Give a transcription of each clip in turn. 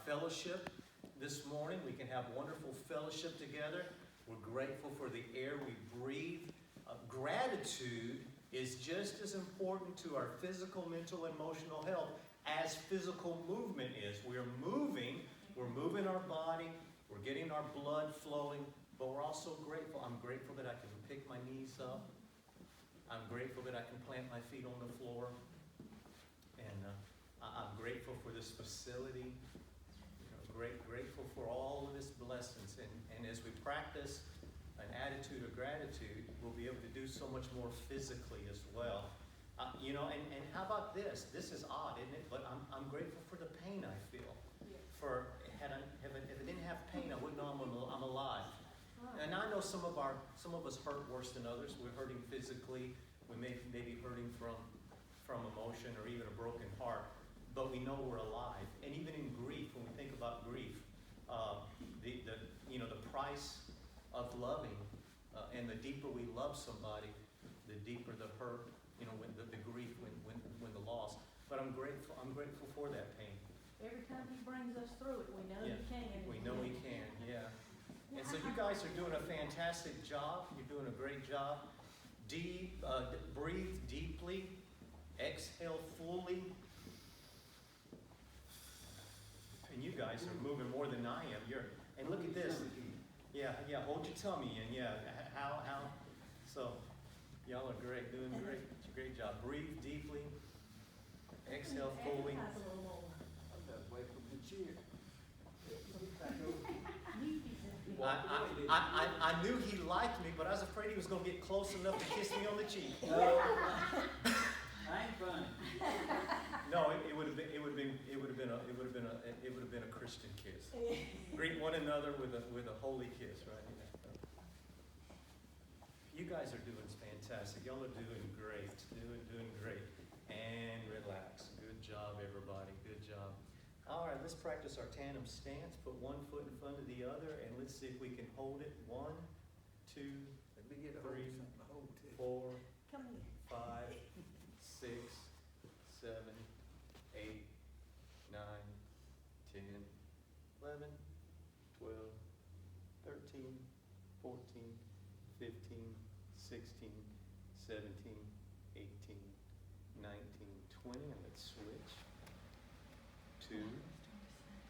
fellowship this morning. We can have wonderful fellowship together. We're grateful for the air we breathe. Gratitude is just as important to our physical, mental, and emotional health as physical movement is. We're moving our body, we're getting our blood flowing, but we're also grateful. I'm grateful that I can pick my knees up. I'm grateful that I can plant my feet on the floor. And I'm grateful for this facility. Grateful for all of its blessings. And as we practice an attitude of gratitude, we'll be able to do so much more physically as well. And how about this? This is odd, isn't it? But I'm grateful for the pain I feel. For if I didn't have pain, I wouldn't know I'm alive. And I know some of us hurt worse than others. We're hurting physically. We may be hurting from emotion or even a broken heart. But we know we're alive. And even in grief, when we think about grief, the price of loving, and the deeper we love somebody, the deeper the hurt, when the grief, when the loss. But I'm grateful for that pain. Every time he brings us through it, we know he can. We know he can, yeah. And so you guys are doing a fantastic job. You're doing a great job. Breathe deeply. Exhale fully. And you guys are moving more than I am. And look at this. Yeah, hold your tummy in. Yeah, how? So, y'all are great, doing great. It's a great job. Breathe deeply. Exhale fully. I knew he liked me, but I was afraid he was going to get close enough to kiss me on the cheek. I ain't funny. No, it would have been a Christian kiss. Greet one another with a holy kiss, right? You guys are doing fantastic. Y'all are doing great. Doing great. And relax. Good job, everybody. Good job. All right, let's practice our tandem stance. Put one foot in front of the other, and let's see if we can hold it. 1, 2, 3, 4, 5, 6, 7, 8, 9, 10, 11, 12, 13, 14, 15, 16, 17, 18, 19, 20. And let's switch. 2,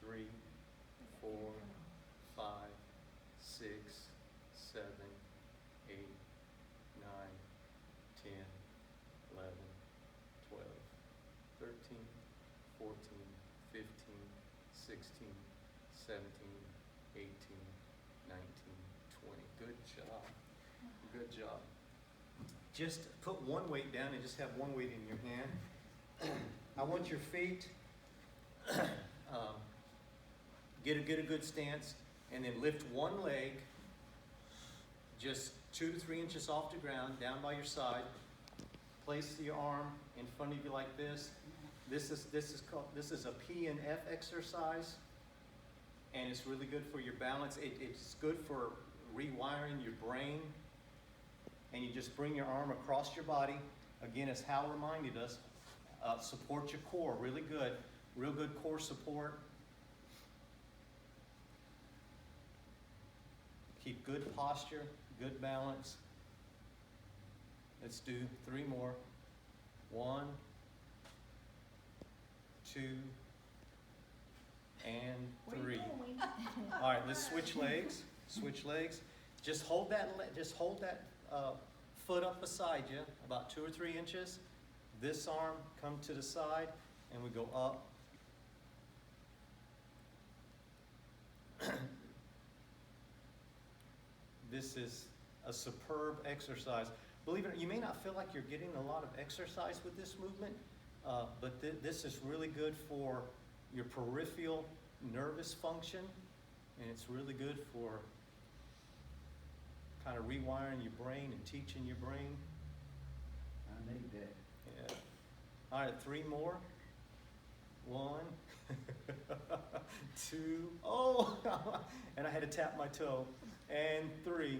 3, 4, 5, 6, 7, 8, 9, 10, 11, 12, 13, 14, 15, 16, 17, 18, 19, 20. Good job. Good job. Just put one weight down and just have one weight in your hand. I want your feet, get a good stance, and then lift one leg just 2 to 3 inches off the ground, down by your side. Place your arm in front of you like this. This is a P and F exercise, and it's really good for your balance. It's good for rewiring your brain. And you just bring your arm across your body. Again, as Hal reminded us, support your core really good. Real good core support. Keep good posture, good balance. Let's do 3 more. 1, 2, and 3. All right, let's switch legs. Switch legs. Just hold that foot up beside you, about 2 or 3 inches. This arm come to the side, and we go up. This is a superb exercise. Believe it or not, you may not feel like you're getting a lot of exercise with this movement, but this is really good for your peripheral nervous function, and it's really good for kind of rewiring your brain and teaching your brain. I need that. Yeah. All right, 3 more. 1, 2, oh, and I had to tap my toe. And 3.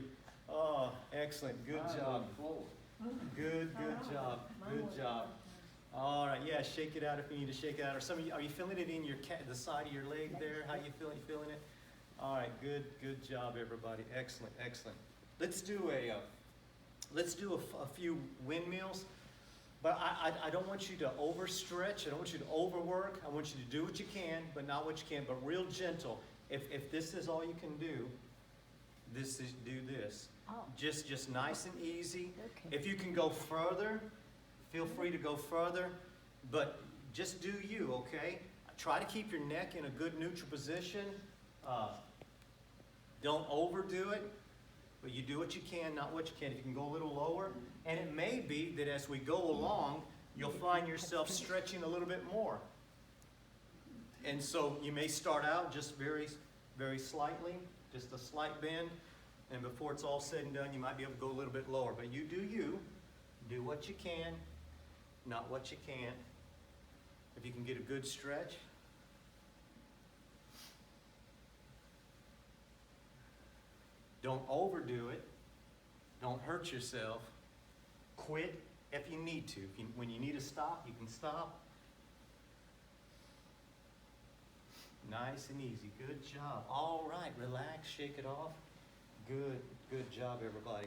Oh, excellent. Good job. Good job. Good job. All right, yeah, shake it out if you need to shake it out. Or some of you, are you feeling it in your the side of your leg there? How you feeling? You feeling it? All right, good job, everybody. Excellent, excellent. Let's do a few windmills, but I don't want you to overstretch. I don't want you to overwork. I want you to do what you can, but not what you can, but real gentle. If this is all you can do, do this. Oh. Just nice and easy. Okay. If you can go further, feel free to go further, but just do you, okay? Try to keep your neck in a good neutral position. Don't overdo it, but you do what you can, not what you can. If you can go a little lower, and it may be that as we go along, you'll find yourself stretching a little bit more. And so you may start out just very, very slightly, just a slight bend, and before it's all said and done, you might be able to go a little bit lower. But you do what you can, not what you can't. If you can get a good stretch. Don't overdo it. Don't hurt yourself. Quit if you need to. When you need to stop, you can stop. Nice and easy. Good job. All right, relax, shake it off. Good job, everybody.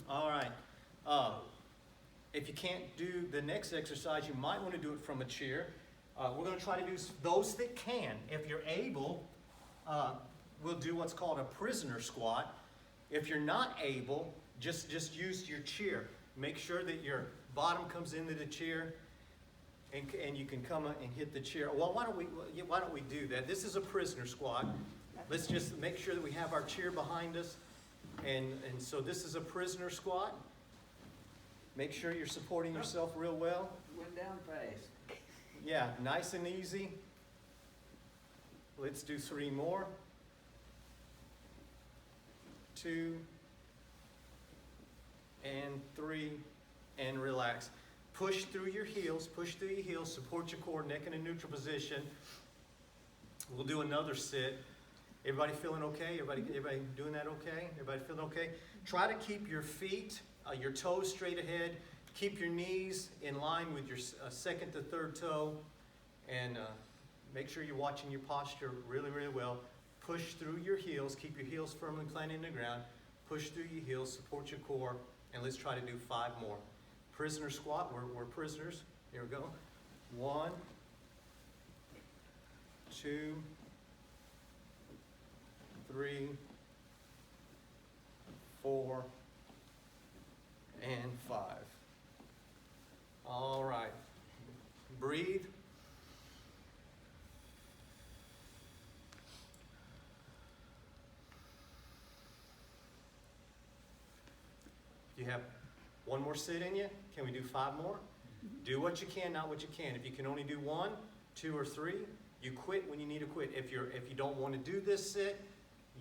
All right. If you can't do the next exercise, you might want to do it from a chair. We're going to try to do those that can. If you're able, we'll do what's called a prisoner squat. If you're not able, just use your chair. Make sure that your bottom comes into the chair, and you can come and hit the chair. Well, why don't we do that? This is a prisoner squat. Let's just make sure that we have our chair behind us. And so this is a prisoner squat. Make sure you're supporting yourself real well. Went down fast. Yeah, nice and easy. Let's do 3 more. 2 and 3 and relax. Push through your heels, support your core, neck in a neutral position. We'll do another sit. Everybody feeling okay? Everybody doing that okay? Everybody feeling okay? Try to keep your feet, your toes straight ahead. Keep your knees in line with your second to third toe. And make sure you're watching your posture really, really well. Push through your heels. Keep your heels firmly planted in the ground. Push through your heels, support your core. And let's try to do 5 more. Prisoner squat, we're prisoners. Here we go. 1, 2, 3, 4, and 5. All right. Breathe. You have one more sit in you? Can we do 5 more? Do what you can, not what you can. If you can only do 1, 2, or 3, you quit when you need to quit. If you don't want to do this sit,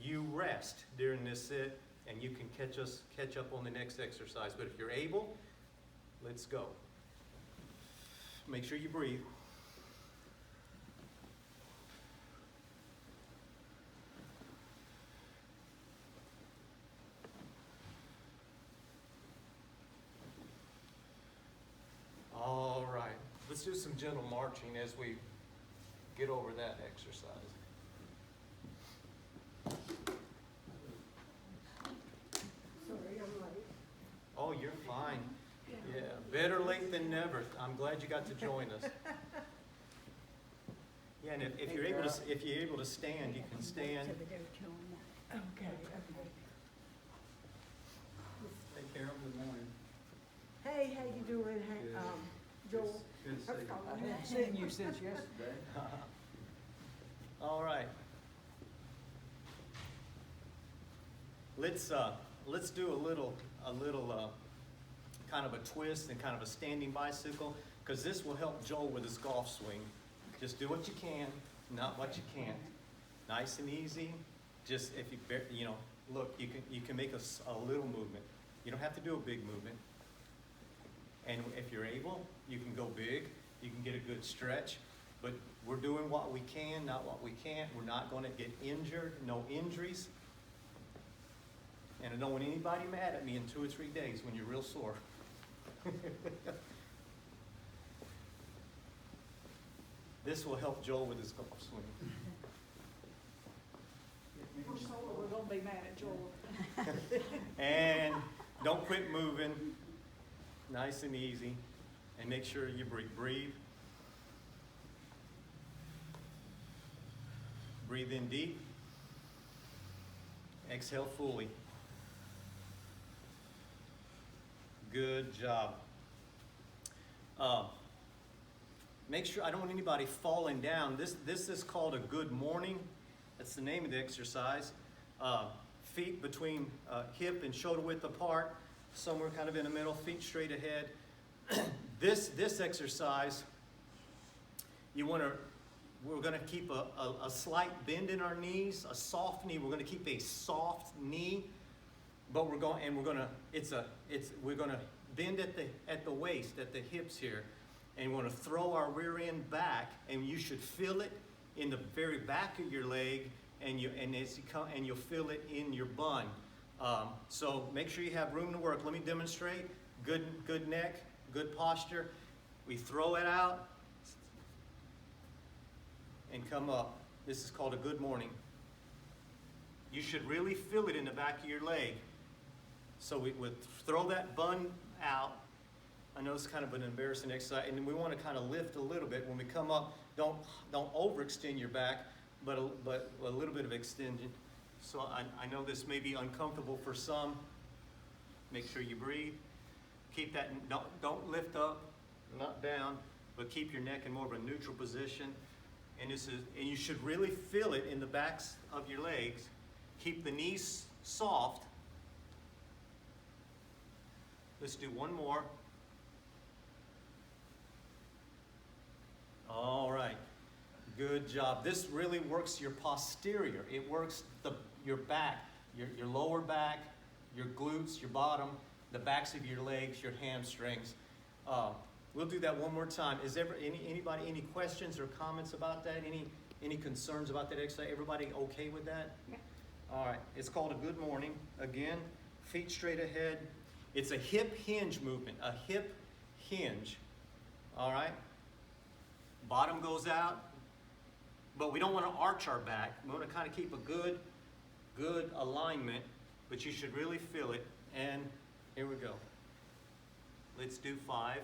you rest during this sit, and you can catch up on the next exercise. But if you're able, let's go. Make sure you breathe. All right, let's do some gentle marching as we get over that exercise. Sorry, I'm late. Oh, you're fine. Yeah, better late than never. I'm glad you got to join us. Yeah, and if you're able to stand, you can stand. Okay. Hey, Carol, good morning. Hey, how you doing? Hey, Good. Joel? Good to see you. Oh, I haven't seen you since yesterday. All right. Let's do a little kind of a twist and kind of a standing bicycle, because this will help Joel with his golf swing. Just do what you can, not what you can't. Nice and easy. Just if you look, you can make a little movement. You don't have to do a big movement. And if you're able, you can go big. You can get a good stretch. But we're doing what we can, not what we can't. We're not going to get injured. No injuries. And I don't want anybody mad at me in 2 or 3 days when you're real sore. This will help Joel with his golf swing. We're sore, we're gonna be mad at Joel. And don't quit moving. Nice and easy. And make sure you breathe. Breathe. Breathe in deep. Exhale fully. Good job. Make sure, I don't want anybody falling down. This is called a good morning. That's the name of the exercise. Feet between hip and shoulder width apart, somewhere kind of in the middle, feet straight ahead. This exercise, we're going to keep a slight bend in our knees, a soft knee. We're going to keep a soft knee, but we're going to bend at the waist, at the hips here, and we're going to throw our rear end back, and you should feel it in the very back of your leg, and you'll feel it in your bun. So make sure you have room to work. Let me demonstrate. Good neck, good posture. We throw it out and come up. This is called a good morning. You should really feel it in the back of your leg. So we would throw that bun out. I know it's kind of an embarrassing exercise, and we want to kind of lift a little bit. When we come up, don't overextend your back, but a little bit of extension. So I know this may be uncomfortable for some. Make sure you breathe. Keep that, don't lift up, not down, but keep your neck in more of a neutral position. And you should really feel it in the backs of your legs. Keep the knees soft. Let's do one more. All right, good job. This really works your posterior. It works your back, your lower back, your glutes, your bottom, the backs of your legs, your hamstrings. We'll do that one more time. Is there anybody any questions or comments about that? Any concerns about that exercise? Everybody okay with that? Yeah. All right. It's called a good morning. Again, feet straight ahead. It's a hip hinge movement. A hip hinge. All right. Bottom goes out, but we don't want to arch our back. We want to kind of keep a good alignment, but you should really feel it. And here we go. Let's do 5.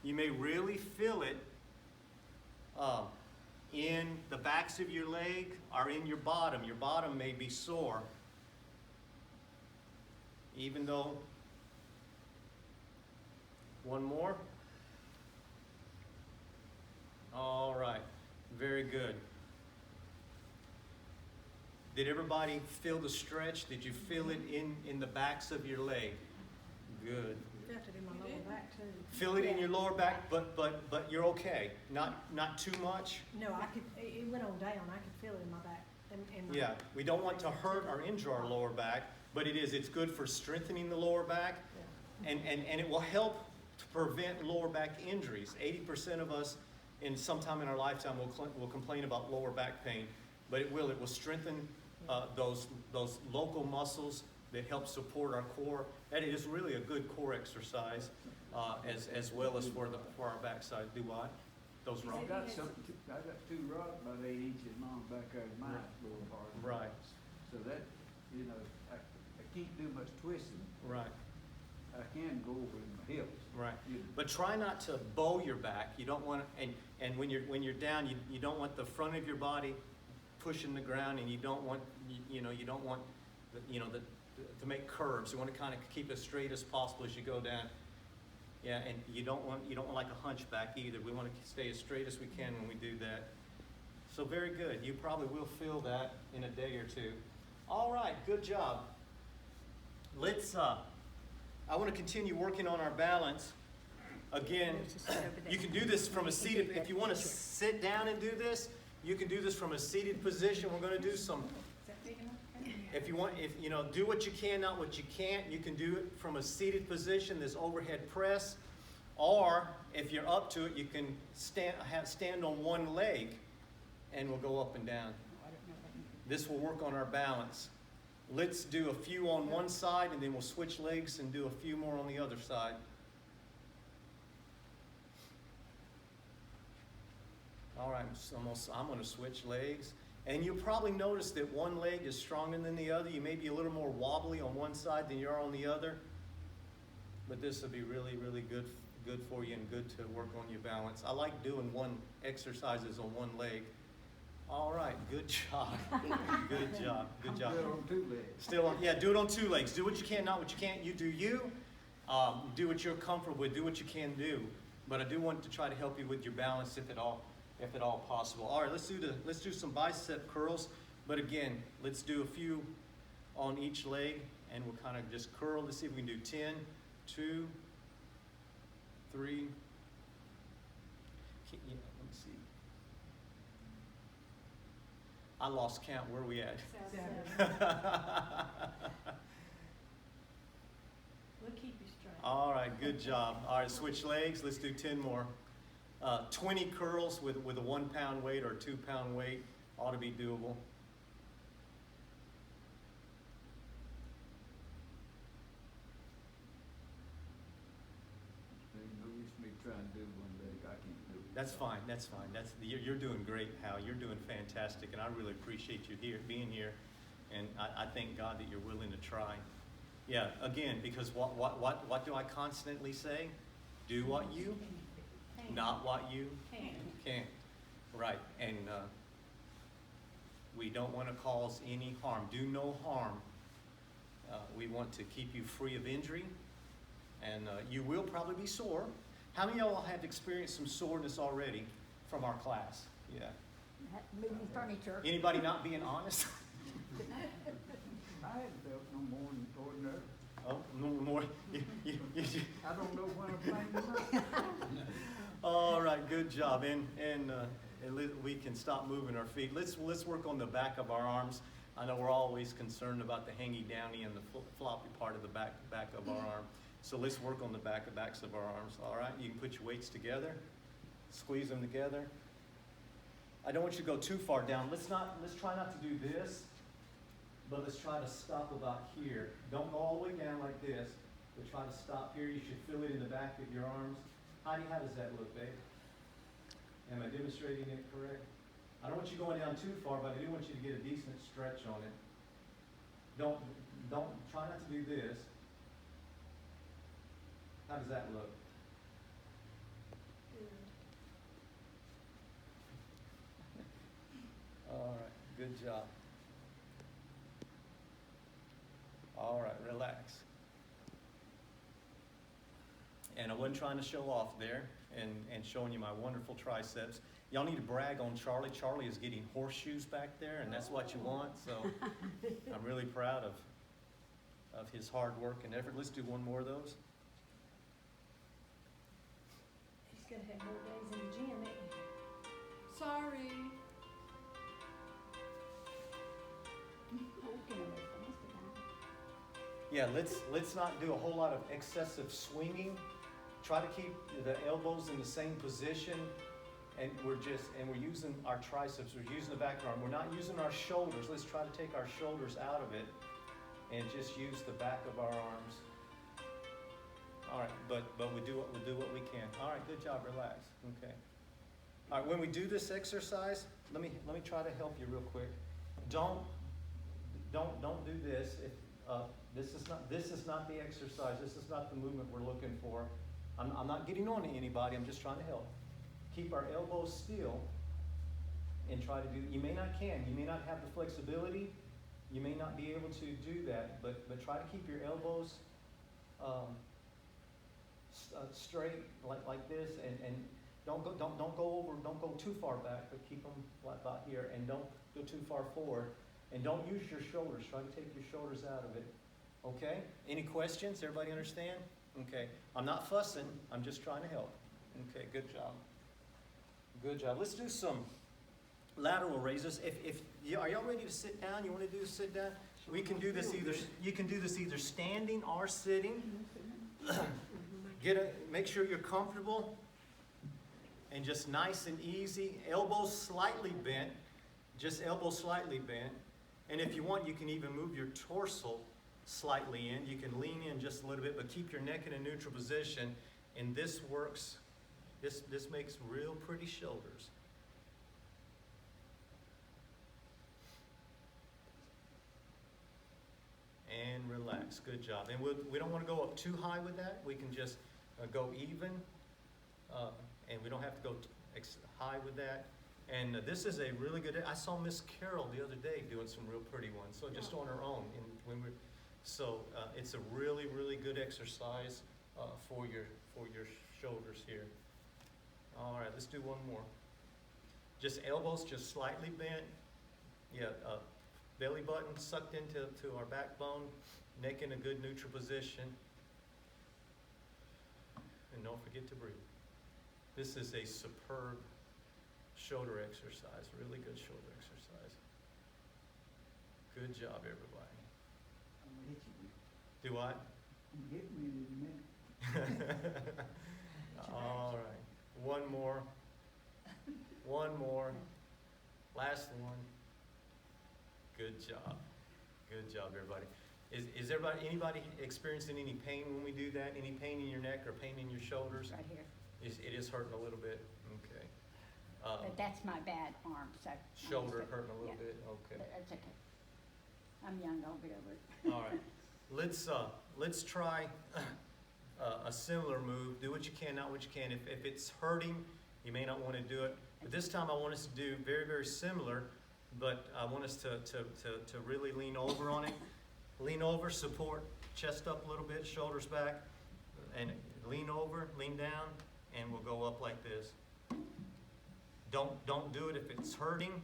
You may really feel it in the backs of your leg or in your bottom. Your bottom may be sore, even though. One more. All right, very good. Did everybody feel the stretch? Did you feel it in the backs of your leg? Good. I felt it in my lower back too. Feel it in your lower back, but you're okay. Not too much. No, it went on down, I could feel it in my back. And Yeah, we don't want to hurt or injure our lower back, but it's good for strengthening the lower back, and it will help to prevent lower back injuries. 80% of us in some time in our lifetime will complain about lower back pain, but it will strengthen those local muscles that help support our core. That is really a good core exercise, as well as for our backside. Do what? Those I wrong. got 2 rods about 8 inches long back there in my lower part. Right. So that, I can't do much twisting. Right. I can go over in my hips. Right. You know. But try not to bow your back. You don't want to, and when you're down, you don't want the front of your body pushing the ground, and you don't want to make curves. You want to kind of keep as straight as possible as you go down. Yeah, and you don't want like a hunchback either. We want to stay as straight as we can when we do that. So very good. You probably will feel that in a day or two. All right, good job. Let's I want to continue working on our balance. Again, you can do this from a seated, if you want to sit down and do this, you can do this from a seated position. We're going to do some, Is that big enough? if you want, do what you can, not what you can't. You can do it from a seated position, this overhead press. Or if you're up to it, you can stand on one leg and we'll go up and down. This will work on our balance. Let's do a few on one side and then we'll switch legs and do a few more on the other side. All right, I'm gonna switch legs. And you'll probably notice that one leg is stronger than the other. You may be a little more wobbly on one side than you are on the other. But this will be really, really good for you and good to work on your balance. I like doing one exercises on one leg. All right, good job. Good job, good job. Do it on 2 legs. Still on, yeah, do it on 2 legs. Do what you can, not what you can't. You do you. Do what you're comfortable with. Do what you can do. But I do want to try to help you with your balance if at all possible. All right, let's do some bicep curls. But again, let's do a few on each leg, and we'll kind of just curl. Let's see if we can do 10, 2, 3. Let me see. I lost count. Where are we at? 7. We'll keep you straight. All right, good job. All right, switch legs. Let's do 10 more. 20 curls with a 1 pound weight or 2 pound weight ought to be doable. There's no use me trying to do 1 leg, I can't do it. That's fine. That's fine. You're doing great, Hal. You're doing fantastic, and I really appreciate you being here. And I thank God that you're willing to try. Yeah. Again, because what do I constantly say? Do what you, not what you can't. Right. And we don't want to cause any harm. Do no harm. We want to keep you free of injury, and you will probably be sore. How many of y'all have experienced some soreness already from our class? Yeah. Moving furniture. Anybody not being honest? I haven't felt no more than ordinary. Oh, no more. I don't know when I'm playing. All right, good job. And we can stop moving our feet. Let's work on the back of our arms. I know we're always concerned about the hangy downy and the floppy part of the back of our arm. So let's work on the backs of our arms. All right, you can put your weights together, squeeze them together. I don't want you to go too far down. Let's try not to do this, but let's try to stop about here. Don't go all the way down like this, but try to stop here. You should feel it in the back of your arms. Heidi, how does that look, babe? Am I demonstrating it correct? I don't want you going down too far, but I do want you to get a decent stretch on it. Don't try not to do this. How does that look? All right, good job. All right, relax. And I wasn't trying to show off there and showing you my wonderful triceps. Y'all need to brag on Charlie. Charlie is getting horseshoes back there, and that's what you want. So I'm really proud of his hard work and effort. Let's do one more of those. He's gonna have more days in the gym, ain't he? Sorry. Yeah, let's not do a whole lot of excessive swinging. Try to keep the elbows in the same position, and we're using our triceps. We're using the back arm. We're not using our shoulders. Let's try to take our shoulders out of it and just use the back of our arms. All right, but we do what we can. All right, good job. Relax. Okay. All right, when we do this exercise, let me try to help you real quick. Don't do this. This is not the exercise. This is not the movement we're looking for. I'm not getting on to anybody. I'm just trying to help. Keep our elbows still and try to do. You may not have the flexibility. You may not be able to do that, but try to keep your elbows straight like this, and don't go too far back, but keep them about here, and don't go too far forward, and don't use your shoulders. Try to take your shoulders out of it. Okay? Any questions? Everybody understand? Okay. I'm not fussing. I'm just trying to help. Okay. Good job. Good job. Let's do some lateral raises. Are y'all ready to sit down? You want to do sit down? We can do this either. You can do this either standing or sitting. Make sure you're comfortable and just nice and easy. Elbows slightly bent. Just elbows slightly bent. And if you want, you can even move your torso slightly in. You can lean in just a little bit, but keep your neck in a neutral position. And this works. This makes real pretty shoulders. relax, good job. And we don't want to go up too high with that, we can just go even, and we don't have to go high with that. And this is a really good, I saw Miss Carol the other day doing some real pretty ones, so just on her own. So it's a really, really good exercise for your shoulders here. All right, let's do one more. Just elbows just slightly bent. Yeah, belly button sucked into our backbone, neck in a good neutral position. And don't forget to breathe. This is a superb shoulder exercise, really good shoulder exercise. Good job, everybody. I'm gonna hit you with, Do I? I'm hitting you in a minute. All right, one more. One more. Last one. Good job. Good job, everybody. Is anybody experiencing any pain when we do that? Any pain in your neck or pain in your shoulders? Right here. It is hurting a little bit? Okay. But that's my bad arm, so. Shoulder hurting a little Yeah. bit? Okay. But that's okay. I'm young, I'll get over it. All right. Let's try a similar move. Do what you can, not what you can. If it's hurting, you may not want to do it. But this time I want us to do very, very similar, but I want us to really lean over on it. Lean over, support, chest up a little bit, shoulders back, and lean over, lean down, and we'll go up like this. Don't do it if it's hurting.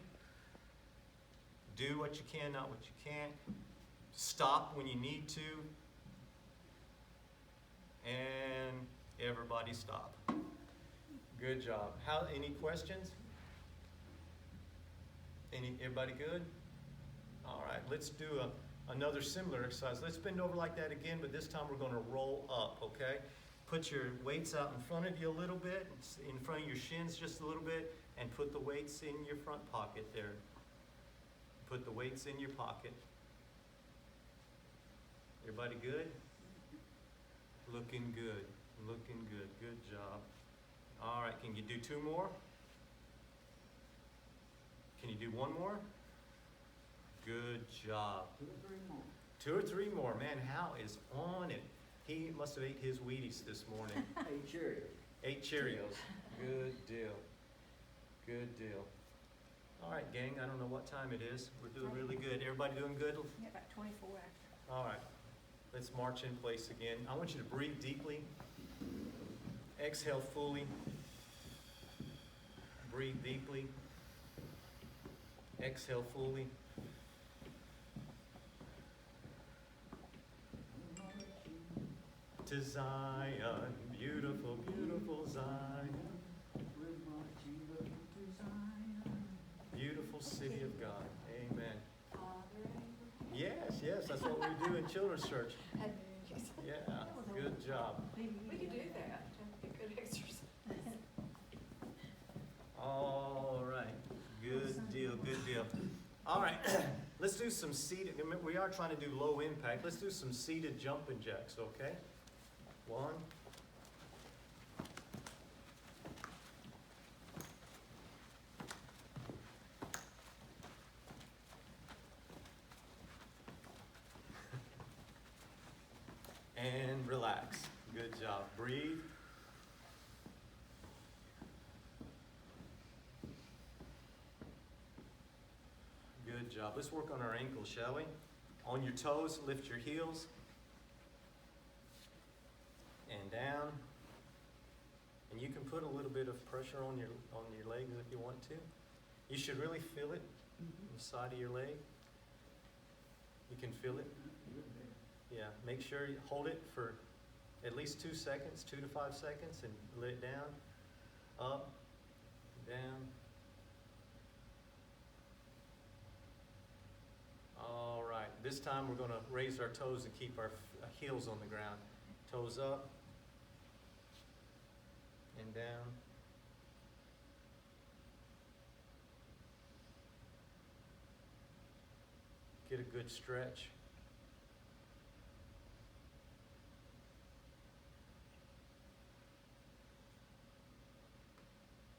Do what you can, not what you can't. Stop when you need to. And everybody stop. Good job. Any questions? Everybody good? All right, let's do another similar exercise. Let's bend over like that again, but this time we're going to roll up, okay? Put your weights out in front of you a little bit, in front of your shins just a little bit, and put the weights in your front pocket there. Put the weights in your pocket. Everybody good? Looking good. Looking good. Good job. All right, can you do two more? Can you do one more? Good job. 2 or 3 more. 2 or 3 more. Man, Hal is on it. He must have ate his Wheaties this morning. 8 Cheerios. 8 Cheerios. Good deal. Good deal. All right, gang, I don't know what time it is. We're doing really good. Everybody doing good? Yeah, about 24 after. All right. Let's march in place again. I want you to breathe deeply. Exhale fully. Breathe deeply. Exhale fully. To Zion, beautiful, beautiful Zion, We're marching up to Zion. beautiful city of God. Amen. Yes, that's what we do in children's church. Yeah, good job. We could do that, be a good exercise. All right, good deal, good deal. All right, let's do some seated, we are trying to do low impact. Let's do some seated jumping jacks, okay? 1. And relax. Good job. Breathe. Good job. Let's work on our ankles, shall we? On your toes, lift your heels. And down. And you can put a little bit of pressure on your legs if you want to. You should really feel it inside of your leg. You can feel it. Yeah, make sure you hold it for at least 2 seconds, 2 to 5 seconds, and let it down, up, down. All right, this time we're going to raise our toes and keep our heels on the ground. Toes up and down. Get a good stretch.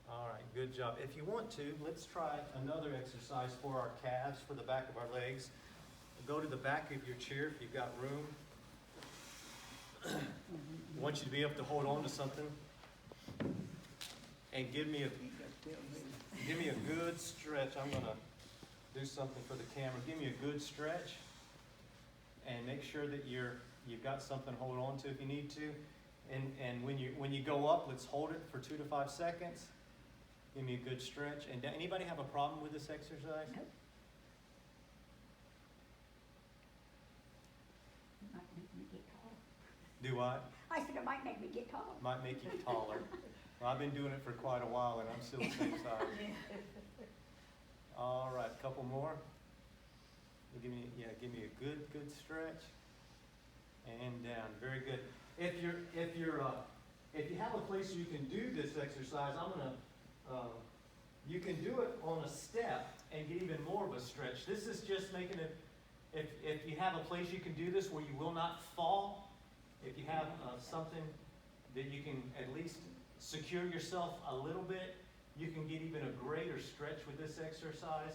All right, good job. If you want to, let's try another exercise for our calves, for the back of our legs. Go to the back of your chair if you've got room. I want you to be able to hold on to something and give me a good stretch. I'm gonna do something for the camera. Give me a good stretch and make sure that you've got something to hold on to if you need to. And when you go up, let's hold it for 2 to 5 seconds. Give me a good stretch. And anybody have a problem with this exercise? Nope. It might make me get taller. Do I? I said it might make me get taller. Might make you taller. Well, I've been doing it for quite a while and I'm still the same size. All right, a couple more. Give me a good stretch. And down, very good. If you have a place where you can do this exercise, you can do it on a step and get even more of a stretch. This is just making it, if you have a place you can do this where you will not fall, if you have something that you can at least secure yourself a little bit, you can get even a greater stretch with this exercise,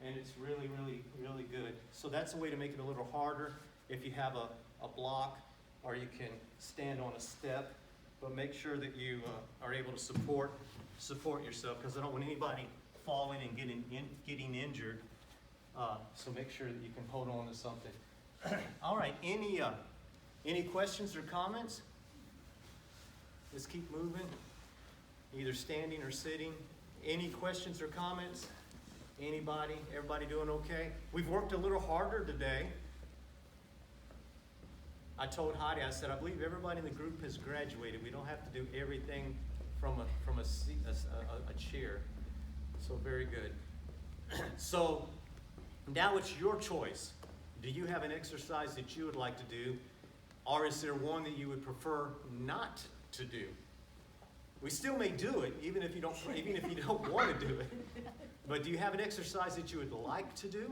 and it's really, really, really good. So that's a way to make it a little harder if you have a block, or you can stand on a step, but make sure that you are able to support yourself, because I don't want anybody falling and getting injured. So make sure that you can hold on to something. All right, any questions or comments? Let's keep moving, either standing or sitting. Any questions or comments? Anybody? Everybody doing okay? We've worked a little harder today. I told Heidi, I said, I believe everybody in the group has graduated. We don't have to do everything from a seat, a chair. So very good. So now it's your choice. Do you have an exercise that you would like to do, or is there one that you would prefer not to do? We still may do it, even if you don't want to do it. But do you have an exercise that you would like to do?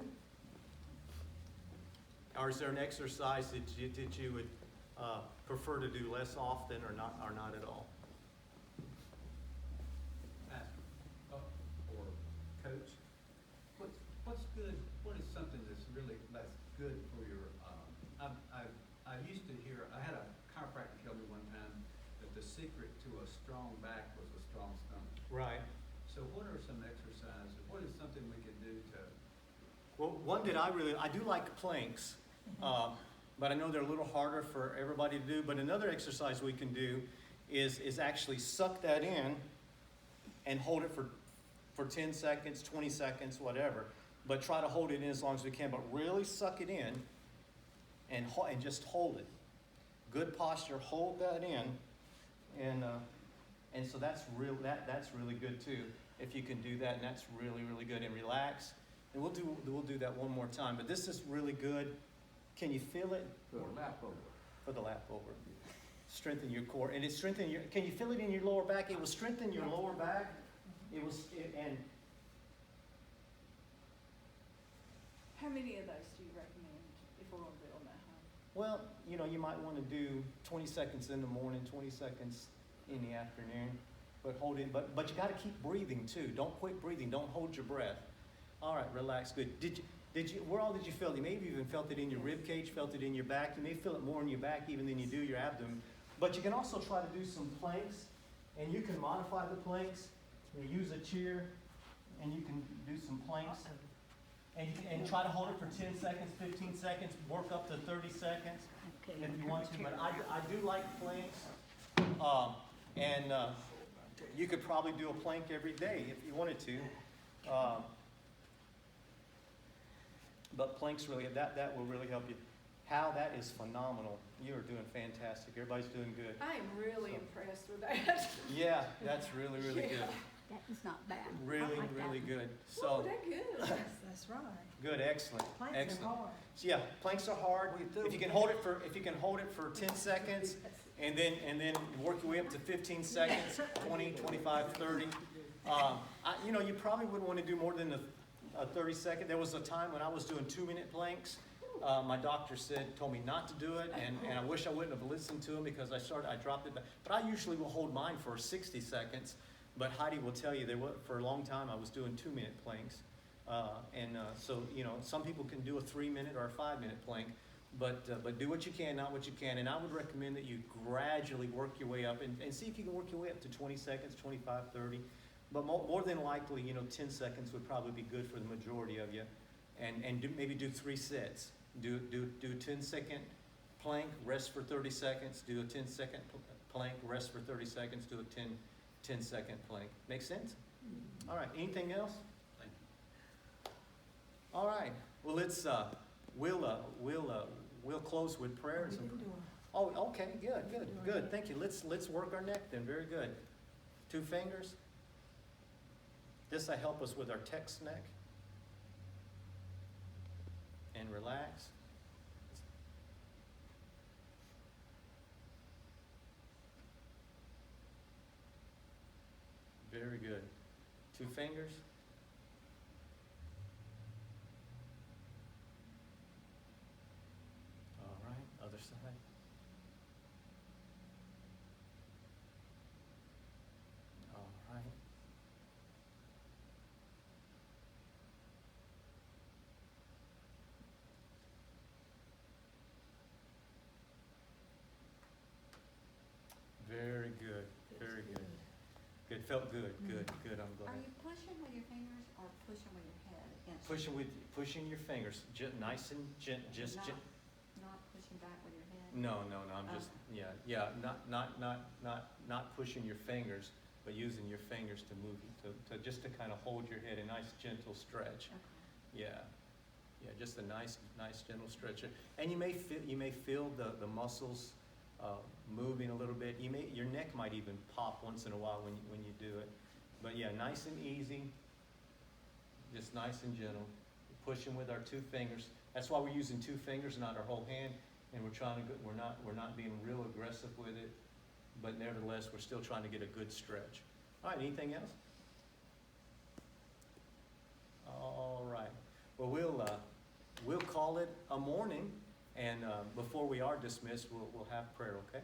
Or is there an exercise that you would prefer to do less often or not at all? Or coach, what's good? What is something that's good for your? I used to hear. I had a chiropractor tell me one time that the secret to a strong back was a strong stomach. Right. So what are some exercises? What is something we can do to? Well, one that I do like planks, but I know they're a little harder for everybody to do. But another exercise we can do is actually suck that in and hold it for 10 seconds, 20 seconds, whatever. But try to hold it in as long as we can. But really suck it in and just hold it. Good posture. Hold that in, and so that's really good too. If you can do that, and that's really, really good. And relax. And we'll do that one more time. But this is really good. Can you feel it? For the lap over. For the lap over. Strengthen your core. And it's strengthen your, can you feel it in your lower back? It will strengthen your lower back. And How many of those do you recommend if we're gonna do on that home? well, you might want to do 20 seconds in the morning, 20 seconds in the afternoon. But hold it, but you got to keep breathing too. Don't quit breathing. Don't hold your breath. All right, relax. Good. Where all did you feel it? You may have even felt it in your rib cage, felt it in your back. You may feel it more in your back even than you do your abdomen. But you can also try to do some planks, and you can modify the planks. You use a chair, and you can do some planks. And try to hold it for 10 seconds, 15 seconds, work up to 30 seconds if you want to. But I do like planks. You could probably do a plank every day if you wanted to. But planks really, that will really help you. Hal, that is phenomenal. You are doing fantastic. Everybody's doing good. I am really impressed with that. Yeah, that's really, really Yeah. good. That is not bad. I Really, like that. really good. Oh, So, that good. That's right. good, excellent, Planks are excellent. hard. So yeah, planks are hard. If you can hold it for 10 seconds, and then work your way up to 15 seconds, 20, 25, 30. You probably wouldn't want to do more than a 30-second. There was a time when I was doing 2-minute planks. My doctor told me not to do it, and I wish I wouldn't have listened to him because I dropped it back. But I usually will hold mine for 60 seconds. But Heidi will tell you for a long time I was doing 2-minute planks. So some people can do a 3-minute or a 5-minute plank. But do what you can, not what you can. And I would recommend that you gradually work your way up and see if you can work your way up to 20 seconds, 25, 30. But more than likely, 10 seconds would probably be good for the majority of you. And maybe do 3 sets. Do 10-second plank, rest for 30 seconds. Do a 10-second plank, rest for 30 seconds. Do a 10-second plank. Make sense? All right, anything else? Thank you. All right, well, we'll close with prayers. We didn't do Oh, okay, good, thank you. Let's work our neck then, very good. 2 fingers. This will help us with our text neck. And relax. Very good. 2 fingers. All right, other side. All right. Very good, very good. Good, felt good, good, I'm Are glad. you pushing with your fingers or pushing with your head against? Pushing your fingers, nice and just. Not pushing back with your head? No, I'm just, yeah, not pushing your fingers, but using your fingers to move, to just to kind of hold your head, a nice gentle stretch. Okay. Yeah, just a nice gentle stretch. And you may feel the muscles moving a little bit. Your neck might even pop once in a while when you do it. But yeah, nice and easy, just nice and gentle. Pushing with our 2 fingers. That's why we're using 2 fingers, not our whole hand. And we're not being real aggressive with it, but nevertheless, we're still trying to get a good stretch. All right, anything else? All right. Well, we'll call it a morning, and before we are dismissed, we'll have prayer, okay?